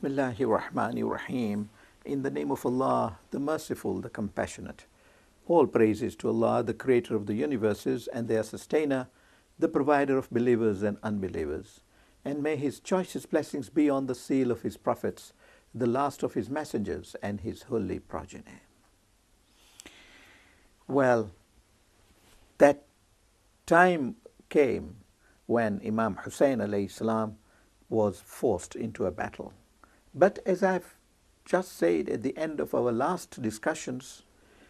Bismillahir Rahmanir Rahim. In the name of Allah, the Merciful, the Compassionate. All praises to Allah, the Creator of the universes and their Sustainer, the Provider of believers and unbelievers. And may His choicest blessings be on the seal of His prophets, the last of His messengers and His holy progeny. Well, that time came when Imam Hussein alayhi salam was forced into a battle. But as I've just said at the end of our last discussions,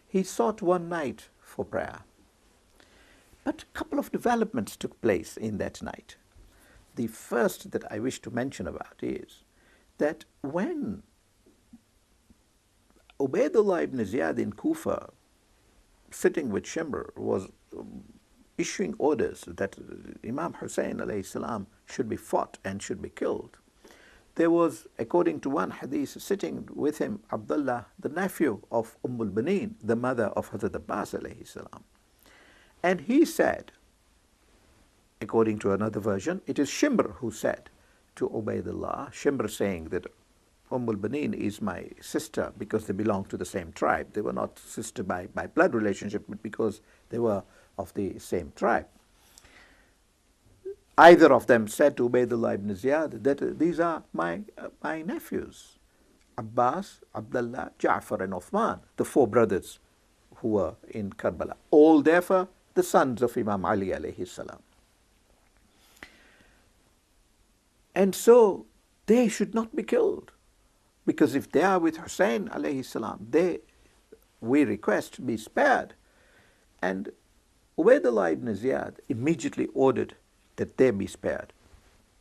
he sought one night for prayer. But a couple of developments took place in that night. The first that I wish to mention about is that when Ubaidullah ibn Ziyad in Kufa, sitting with Shimr, was issuing orders that Imam Hussein alayhi salam should be fought and should be killed, there was, according to one hadith, sitting with him Abdullah, the nephew of al-Baneen, the mother of Hazrat Abbas alayhi salam. And he said, according to another version, it is Shimr who said to Ubaidullah, Shimr saying that al-Baneen is my sister because they belong to the same tribe. They were not sister by blood relationship, but because they were of the same tribe. Either of them said to Ubaidullah ibn Ziyad that these are my nephews, Abbas, Abdullah, Ja'far and Uthman, the four brothers who were in Karbala. All therefore the sons of Imam Ali alayhi salam. And so they should not be killed, because if they are with Hussein alayhi salam, we request be spared. And Ubaidullah ibn Ziyad immediately ordered that they be spared.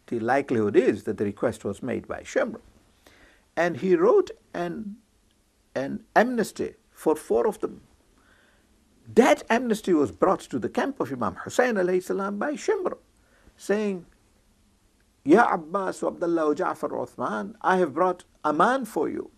The likelihood is that the request was made by Shimr. And he wrote an amnesty for four of them. That amnesty was brought to the camp of Imam Hussein alayhi salam by Shimr, saying, Ya Abbas wa Abdullah wa Ja'far wa Uthman, I have brought aman for you.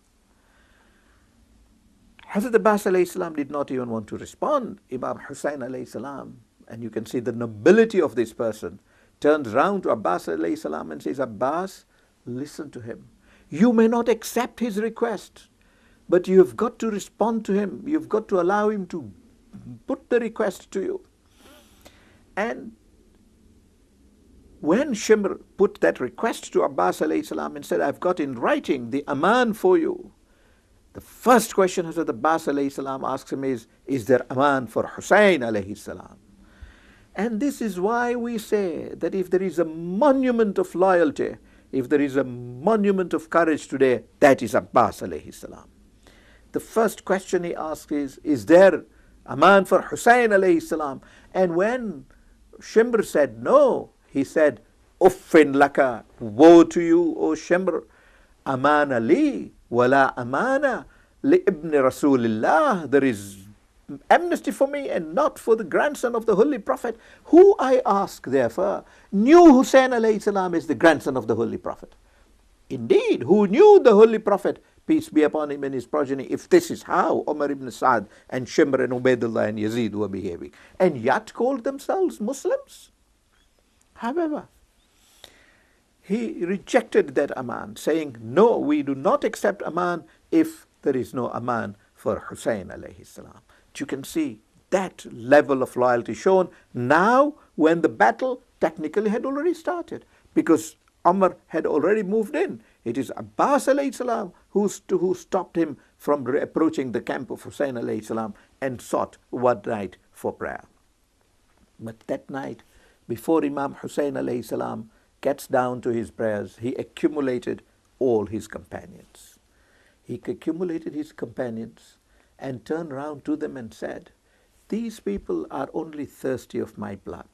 Hazrat Abbas alayhi salam did not even want to respond. Imam Hussein alayhi salam, and you can see the nobility of this person, turns round to Abbas alayhi salam and says, Abbas, listen to him. You may not accept his request, but you have got to respond to him. You've got to allow him to put the request to you. And when Shimr put that request to Abbas alayhi salam and said, I've got in writing the aman for you, the first question Hazrat Abbas alayhi salam asks him is there aman for Hussein alayhi salam? And this is why we say that if there is a monument of loyalty, if there is a monument of courage today, that is Abbas alayhi salam. The first question he asks is there aman for Hussein alayhi salam? And when Shimr said no, he said, Uffin laka, woe to you, O Shimr, amana li, wala amana li ibn Rasulillah. There is amnesty for me and not for the grandson of the Holy Prophet, who I ask therefore knew Hussein alayhi salam is the grandson of the Holy Prophet. Indeed, who knew the Holy Prophet, peace be upon him and his progeny, if this is how Umar ibn Sa'd and Shimr and Ubaidullah and Yazid were behaving, and yet called themselves Muslims. However, he rejected that aman, saying, no, we do not accept aman if there is no aman for Hussein alayhi salam. You can see that level of loyalty shown now when the battle technically had already started, because Umar had already moved in. It is Abbas alayhi salam who stopped him from approaching the camp of Hussein alayhi salam and sought one night for prayer. But that night, before Imam Hussein alayhi salam gets down to his prayers, he accumulated all his companions. He accumulated his companions and turned round to them and said, these people are only thirsty of my blood.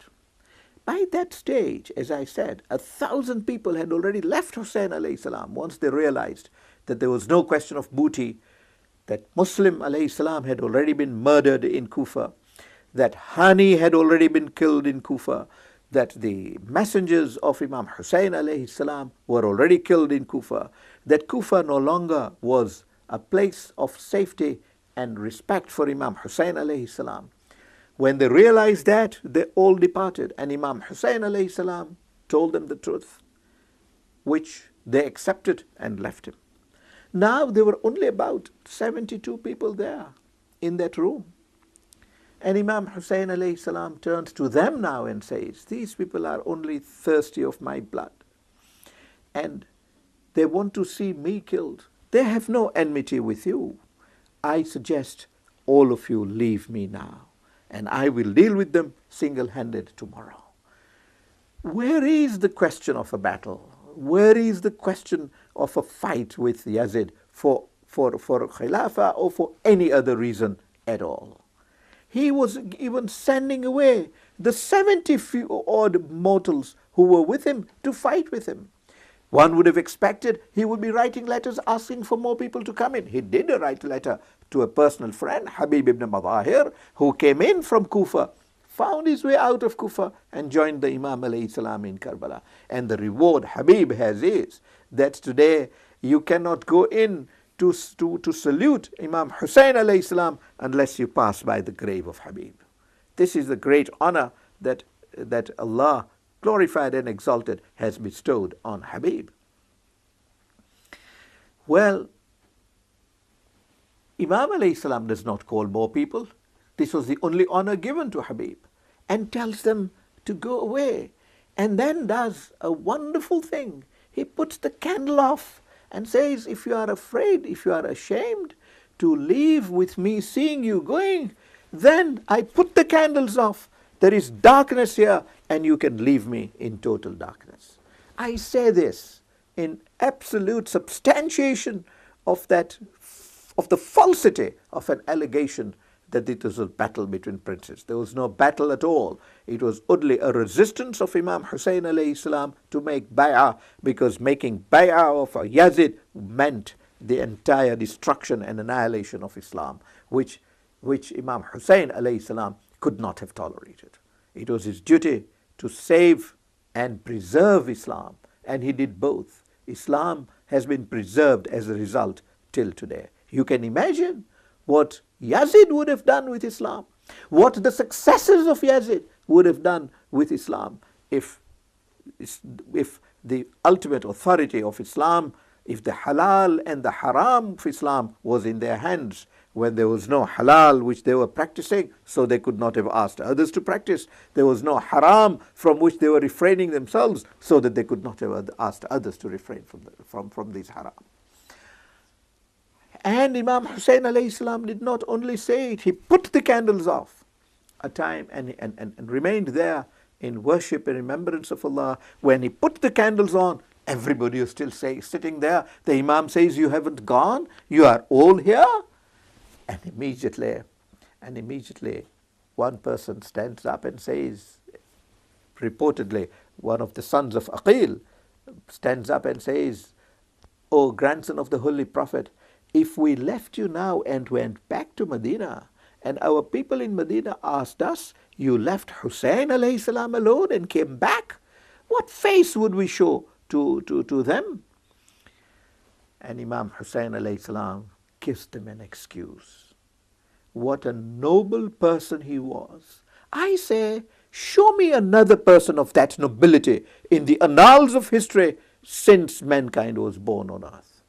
By that stage, as I said, 1,000 people had already left Hussein alayhi salam once they realized that there was no question of booty, that Muslim alayhi salam had already been murdered in Kufa, that Hani had already been killed in Kufa, that the messengers of Imam Hussein alayhi salam were already killed in Kufa, that Kufa no longer was a place of safety and respect for Imam Hussein alayhi salam. When they realized that, they all departed, and Imam Hussein alayhi salam told them the truth, which They accepted and left him. Now there were only about 72 people there in that room. And Imam Hussein alayhi salam turns to them now and says, these people are only thirsty of my blood. And they want to see me killed. They have no enmity with you. I suggest all of you leave me now, and I will deal with them single-handed tomorrow. Where is the question of a battle? Where is the question of a fight with Yazid for Khilafah or for any other reason at all? He was even sending away the 70-odd mortals who were with him to fight with him. One would have expected he would be writing letters asking for more people to come in. He did write a letter to a personal friend, Habib ibn Madahir, who came in from Kufa, found his way out of Kufa and joined the Imam alayhi salam in Karbala. And the reward Habib has is that today you cannot go in to salute Imam Hussein alayhi salam unless you pass by the grave of Habib. This is the great honor that Allah, glorified and exalted, has bestowed on Habib. Well, Imam alayhi salam does not call more people. This was the only honor given to Habib, and tells them to go away, and then does a wonderful thing. He puts the candle off and says, if you are afraid, if you are ashamed to leave with me seeing you going, then I put the candles off. There is darkness here, and you can leave me in total darkness. I say this in absolute substantiation of the falsity of an allegation that it was a battle between princes. There was no battle at all. It was only a resistance of Imam Hussein alayhi salam to make bay'ah, because making bay'ah of Yazid meant the entire destruction and annihilation of Islam, which Imam Hussein alayhi salam could not have tolerated. It was his duty to save and preserve Islam, and he did both. Islam has been preserved as a result till today. You can imagine what Yazid would have done with Islam, what the successors of Yazid would have done with Islam if the ultimate authority of Islam, if the halal and the haram of Islam was in their hands, when there was no halal which they were practicing, so they could not have asked others to practice. There was no haram from which they were refraining themselves, so that they could not have asked others to refrain from these haram. And Imam Hussein alayhi salam did not only say it, he put the candles off a time and remained there in worship and remembrance of Allah. When he put the candles on, everybody was still sitting there. The Imam says, you haven't gone? You are all here? And immediately one person stands up and says, reportedly one of the sons of Aqil stands up and says, O grandson of the Holy Prophet, if we left you now and went back to Medina, and our people in Medina asked us, you left Hussein alayhi salam alone and came back, what face would we show to them? And Imam Hussein alayhi salam kissed him an excuse. What a noble person he was. I say, show me another person of that nobility in the annals of history since mankind was born on earth.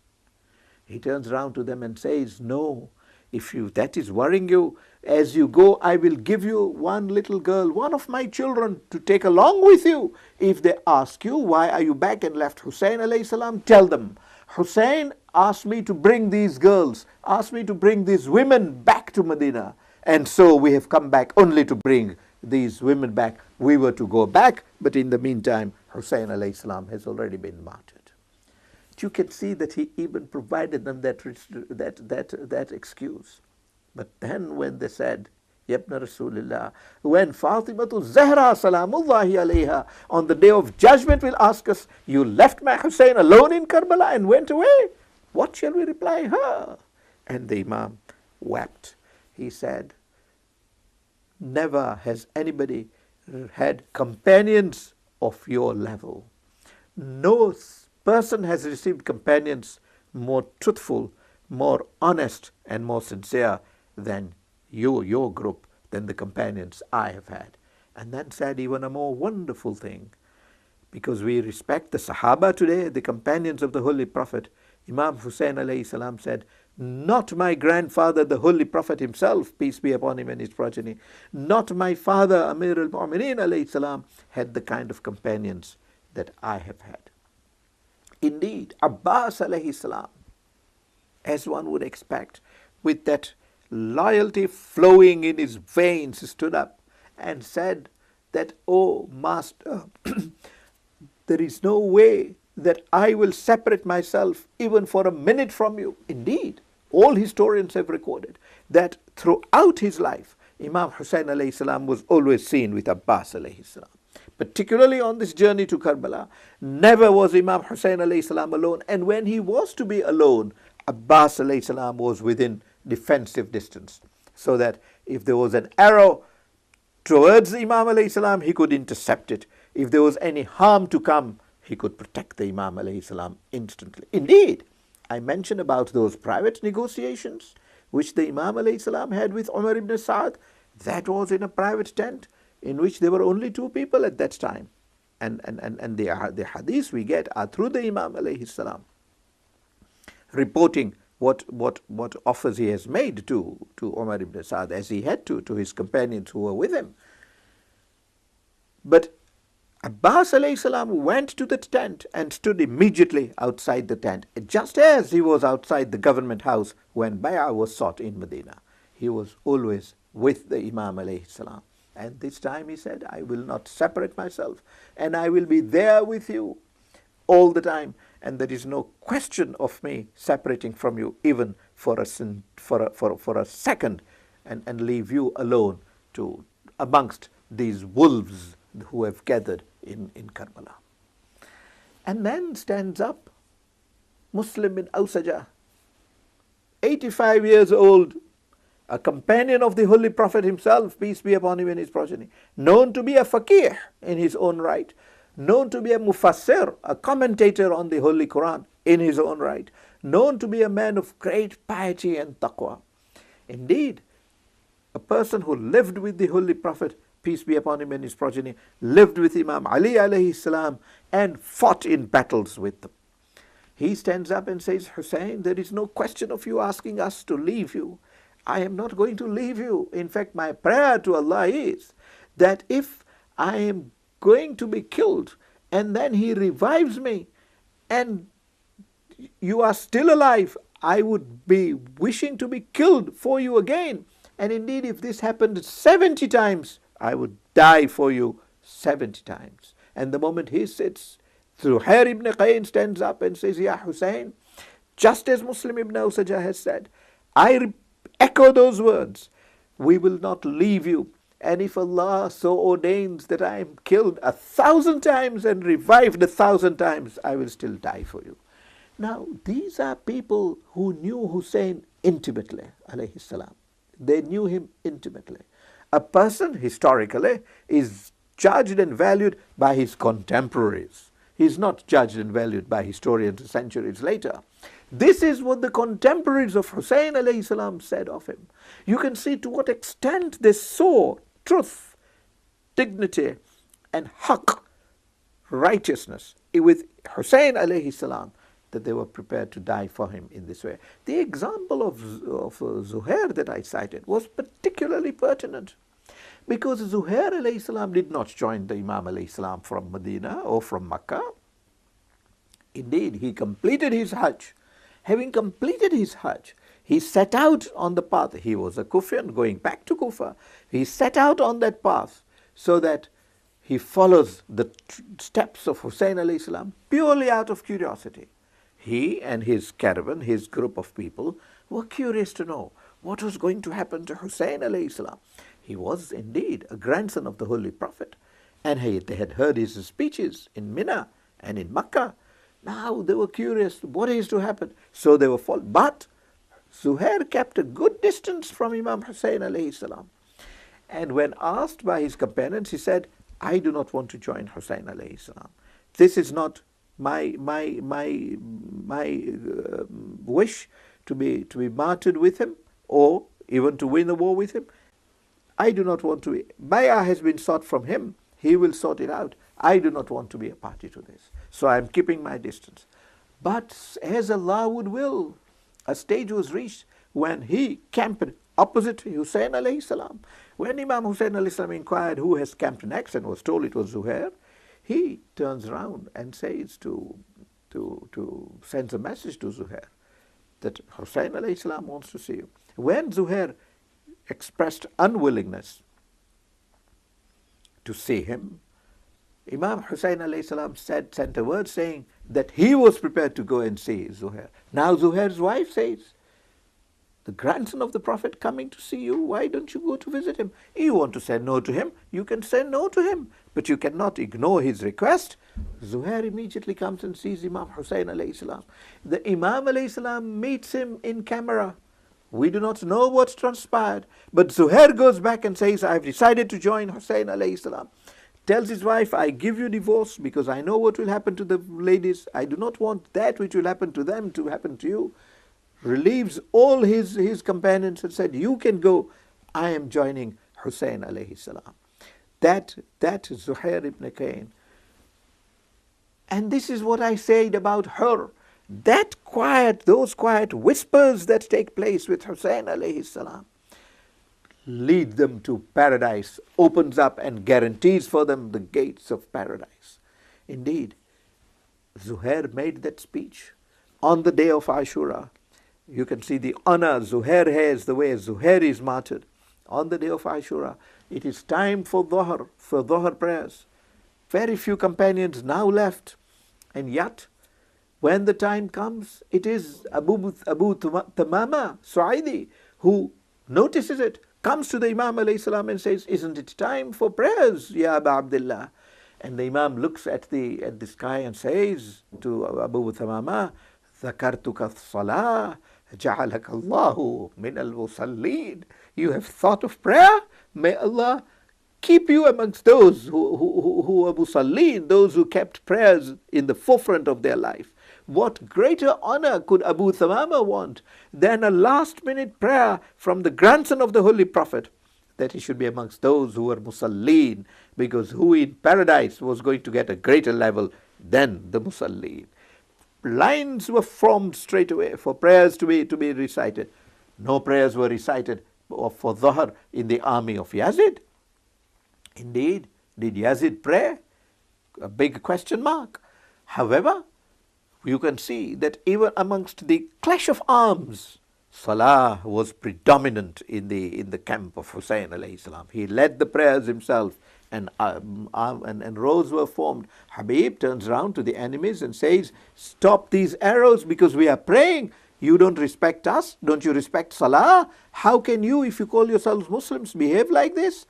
He turns around to them and says, no, if that is worrying you, as you go, I will give you one little girl, one of my children, to take along with you. If they ask you, why are you back and left Hussein alayhi salam, tell them, Hussein asked me to bring these girls, asked me to bring these women back to Medina. And so we have come back only to bring these women back. We were to go back, but in the meantime, Hussein alayhi salam has already been martyred. You can see that he even provided them that excuse. But then when they said, Yabna Rasulullah, when Fatimatu Zahra salamullahi alayha on the day of judgment will ask us, you left my Hussein alone in Karbala and went away, what shall we reply her? And the Imam wept. He said, never has anybody had companions of your level. No person has received companions more truthful, more honest, and more sincere than you, your group, than the companions I have had. And then said even a more wonderful thing. because we respect the Sahaba today, the companions of the Holy Prophet. Imam Hussein alayhi salam said, not my grandfather, the Holy Prophet himself, peace be upon him and his progeny, not my father, Amir al-Mu'mineen alayhi salam, had the kind of companions that I have had. Indeed, Abbas alayhi salam, as one would expect, with that loyalty flowing in his veins, stood up and said that, "Oh Master, there is no way that I will separate myself even for a minute from you." Indeed, all historians have recorded that throughout his life, Imam Hussein alayhi salam was always seen with Abbas alayhi salam. Particularly on this journey to Karbala, never was Imam Hussein alayhi salam alone, and when he was to be alone, Abbas alayhi salam was within defensive distance, so that if there was an arrow towards Imam alayhi salam, he could intercept it. If there was any harm to come, he could protect the Imam alayhi salam instantly. Indeed, I mentioned about those private negotiations which the Imam alayhi salam had with Umar ibn Sa'd. That was in a private tent in which there were only two people at that time. And the hadiths we get are through the Imam alayhi salam, reporting what offers he has made to Umar ibn Sa'd, as he had to his companions who were with him. But Abbas alayhi salam went to the tent and stood immediately outside the tent, just as he was outside the government house when bay'ah was sought in Medina. He was always with the Imam alayhi salam. And this time he said, "I will not separate myself, and I will be there with you all the time, and there is no question of me separating from you even for a second, and leave you alone to amongst these wolves who have gathered in Karbala." And then stands up Muslim bin Awsajah, 85 years old, a companion of the Holy Prophet himself, peace be upon him and his progeny, known to be a faqih in his own right, known to be a mufassir, a commentator on the Holy Quran in his own right, known to be a man of great piety and taqwa. Indeed, a person who lived with the Holy Prophet, peace be upon him and his progeny, lived with Imam Ali alayhi salam and fought in battles with them. He stands up and says, "Hussein, there is no question of you asking us to leave you. I am not going to leave you. In fact, my prayer to Allah is that if I am going to be killed and then He revives me and you are still alive, I would be wishing to be killed for you again. And indeed, if this happened 70 times, I would die for you 70 times." And the moment he sits, Zuhair ibn Qayn stands up and says, "Ya Hussein, just as Muslim ibn Awsajah has said, I echo those words. We will not leave you. And if Allah so ordains that I am killed 1,000 times and revived 1,000 times, I will still die for you." Now, these are people who knew Hussein intimately, alayhi salam. They knew him intimately. A person, historically, is judged and valued by his contemporaries. He is not judged and valued by historians centuries later. This is what the contemporaries of Hussein alayhi salam said of him. You can see to what extent they saw truth, dignity, and haqq, righteousness, with Hussein alayhi salam, that they were prepared to die for him in this way. The example of Zuhair that I cited was particularly pertinent, because Zuhair alayhi salam did not join the Imam alayhi salam from Medina or from Makkah. Indeed, he completed his Hajj. Having completed his Hajj, he set out on the path. He was a Kufian going back to Kufa. He set out on that path so that he follows the steps of Hussein alayhi salam purely out of curiosity. He and his caravan, his group of people, were curious to know what was going to happen to Hussein alayhi salam. He was indeed a grandson of the Holy Prophet, and they had heard his speeches in Mina and in Makkah. Now they were curious what is to happen. So they were followed. But Zuhair kept a good distance from Imam Hussein alayhi salam. And when asked by his companions, he said, "I do not want to join Hussein alayhi salam. This is not my wish to be martyred with him or even to win a war with him. I do not want to. Bay'ah has been sought from him. He will sort it out. I do not want to be a party to this. So I am keeping my distance. But as Allah would will, a stage was reached when he camped opposite Hussein alayhi salam. When Imam Hussein alayhi salam inquired who has camped next and was told it was Zuhair, he turns around and says sends a message to Zuhair that Hussein alayhi salam wants to see you. When Zuhair expressed unwillingness to see him, Imam Hussein alayhi salam sent a word saying that he was prepared to go and see Zuhair. Now Zuhair's wife says, the grandson of the Prophet coming to see you, why don't you go to visit him? You want to say no to him, you can say no to him, but you cannot ignore his request. Zuhair immediately comes and sees Imam Hussein alayhi salam. The Imam alayhi salam meets him in camera. We do not know what's transpired, but Zuhair goes back and says, I've decided to join Hussein alayhi salam. Tells his wife, I give you divorce because I know what will happen to the ladies. I do not want that which will happen to them to happen to you. Relieves all his companions and said, you can go. I am joining Hussein alayhi salam. That is Zuhair ibn Kain. And this is what I said about her. Those quiet whispers that take place with Hussein alayhi salam lead them to paradise, opens up and guarantees for them the gates of paradise. Indeed, Zuhair made that speech on the day of Ashura. You can see the honor Zuhair has, the way Zuhair is martyred. On the day of Ashura, it is time for Dhuhr prayers. Very few companions now left. And yet, when the time comes, it is Abu Tamama Su'aidi who notices it, comes to the Imam alayhi salam and says, isn't it time for prayers, Ya Aba Abdullah? And the Imam looks at the sky and says to Abu Tamama, ذَكَرْتُكَ الصَّلَاةِ جَعَلَكَ اللَّهُ مِنَ الْمُصَلِّينَ. You have thought of prayer? May Allah keep you amongst those who are musallin, those who kept prayers in the forefront of their life. What greater honor could Abu Thamama want than a last-minute prayer from the grandson of the Holy Prophet, that he should be amongst those who were musallin, because who in paradise was going to get a greater level than the musallin. Lines were formed straight away for prayers to be recited. No prayers were recited for Dhuhr in the army of Yazid. Indeed, did Yazid pray? A big question mark. However, you can see that even amongst the clash of arms, Salah was predominant in the camp of Hussein alayhi salam. He led the prayers himself, and rows were formed. Habib turns around to the enemies and says, stop these arrows because we are praying. You don't respect us? Don't you respect Salah? How can you, if you call yourselves Muslims, behave like this?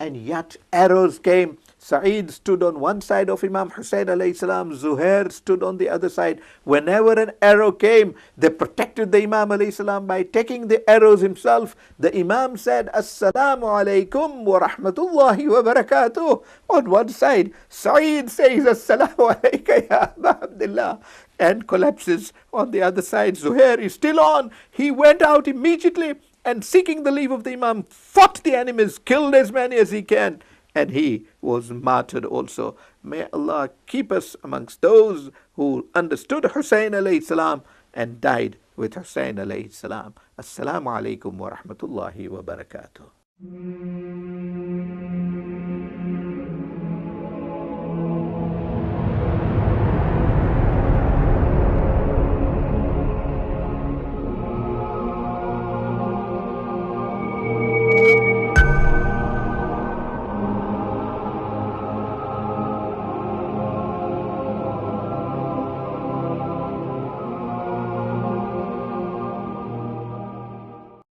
And yet arrows came. Sa'id stood on one side of Imam Hussein alayhi salam, Zuhair stood on the other side. Whenever an arrow came, they protected the Imam alayhi salam by taking the arrows himself. The Imam said, Assalamu alaikum wa rahmatullahi wa barakatuh. On one side, Sa'id says, Assalamu alayka ya Aba Abdullah, and collapses. On the other side, Zuhair is still on. He went out immediately and, seeking the leave of the Imam, fought the enemies, killed as many as he can, and he was martyred also. May Allah keep us amongst those who understood Hussein alayhi salam and died with Hussein alayhi salam. Assalamu alaikum wa rahmatullahi wa barakatuh.